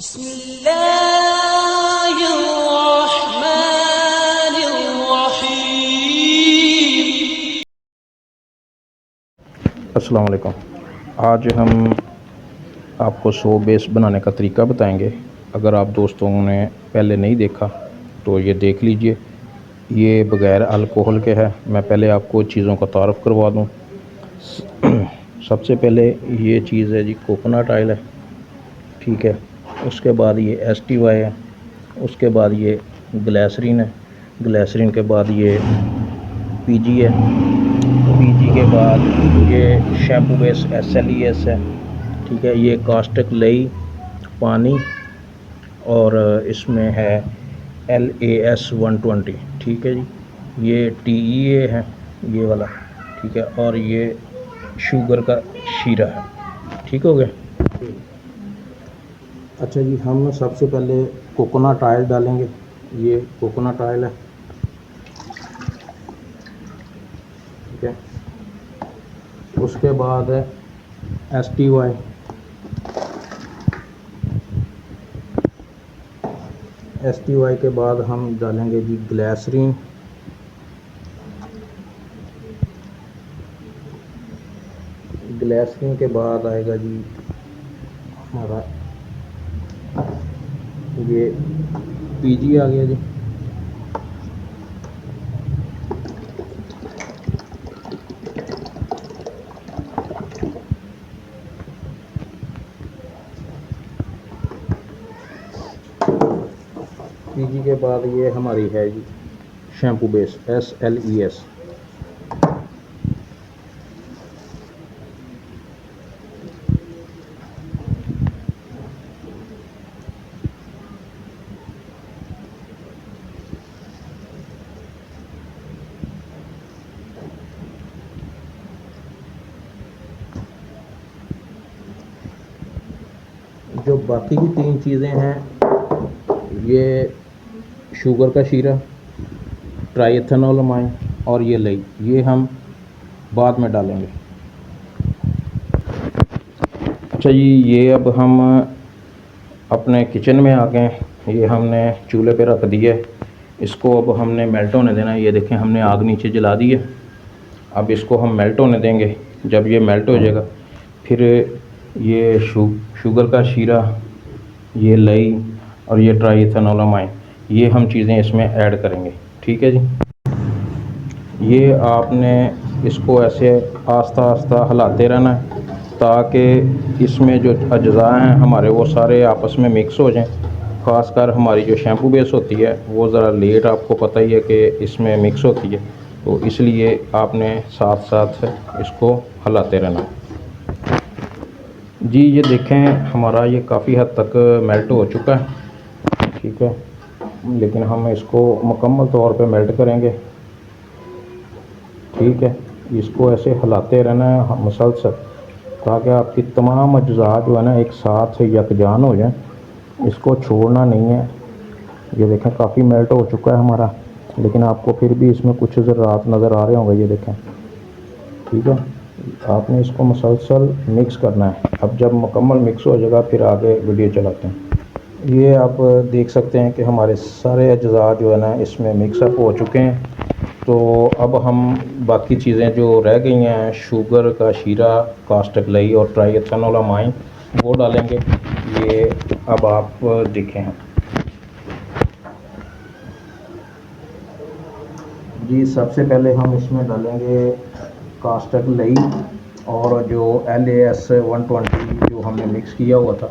बिस्मिल्लाहिर्रहमानिर्रहीम। अस्सलाम वालेकुम। आज हम आपको सो बेस बनाने का तरीका बताएंगे। अगर आप दोस्तों ने पहले नहीं देखा तो ये देख लीजिए। ये बग़ैर अल्कोहल के है। मैं पहले आपको चीज़ों का तारुफ़ करवा दूँ। सबसे पहले ये चीज़ है जी कोकोनट ऑयल है, ठीक है। उसके बाद ये STY है, उसके बाद ये ग्लिसरीन है, ग्लिसरीन के बाद ये PG है, PG के बाद ये शैम्पू बेस SLES है, ठीक है। ये कास्टिक लई पानी और इसमें है LAS 120, ठीक है जी। ये TEA है ये वाला, ठीक है। और ये शुगर का शीरा है, ठीक हो गया। अच्छा जी, हम सबसे पहले कोकोनट ऑयल डालेंगे। ये कोकोनट ऑयल है, ठीक है। उसके बाद है STY, STY के बाद हम डालेंगे जी ग्लिसरीन, ग्लिसरीन के बाद आएगा जी हमारा ये PG आ गया जी। PG के बाद ये हमारी है जी शैम्पू बेस SLES। जो बाकी की तीन चीज़ें हैं, ये शुगर का शीरा, ट्राइएथेनोलामाइन और ये लई, ये हम बाद में डालेंगे। अच्छा जी, ये अब हम अपने किचन में आ गए। ये हमने चूल्हे पे रख दिया है। इसको अब हमने मेल्ट होने देना है। ये देखें, हमने आग नीचे जला दी है। अब इसको हम मेल्ट होने देंगे। जब ये मेल्ट हो जाएगा फिर ये शुगर का शीरा, ये लई और ये ट्राइएथेनोलामाइन, ये हम चीज़ें इसमें ऐड करेंगे, ठीक है जी। ये आपने इसको ऐसे आस्ता आस्ता हिलाते रहना है ताकि इसमें जो अज्जा हैं हमारे वो सारे आपस में मिक्स हो जाएं। ख़ासकर हमारी जो शैम्पू बेस होती है वो ज़रा लेट, आपको पता ही है कि इसमें मिक्स होती है, तो इसलिए आपने साथ साथ इसको हिलाते रहना जी। ये देखें, हमारा ये काफ़ी हद तक मेल्ट हो चुका है, ठीक है। लेकिन हम इसको मुकम्मल तौर पे मेल्ट करेंगे, ठीक है। इसको ऐसे हिलाते रहना है मुसलसल ताकि आपकी तमाम अज्जा जो है ना एक साथ यकजान हो जाए। इसको छोड़ना नहीं है। ये देखें, काफ़ी मेल्ट हो चुका है हमारा, लेकिन आपको फिर भी इसमें कुछ ज़रात नज़र आ रहे होंगे, ये देखें, ठीक है। आपने इसको मुसलसल मिक्स करना है। अब जब मुकम्मल मिक्स हो जाएगा फिर आगे वीडियो चलाते हैं। ये आप देख सकते हैं कि हमारे सारे अज्जा जो है ना इसमें मिक्सअप हो चुके हैं। तो अब हम बाकी चीज़ें जो रह गई हैं, शुगर का शीरा, कास्टिक लई और ट्राइएथेनोलामाइन, वो डालेंगे। ये अब आप देखें जी। सबसे पहले हम इसमें डालेंगे कास्टिक लई और जो LAS 120 जो हमने मिक्स किया हुआ था।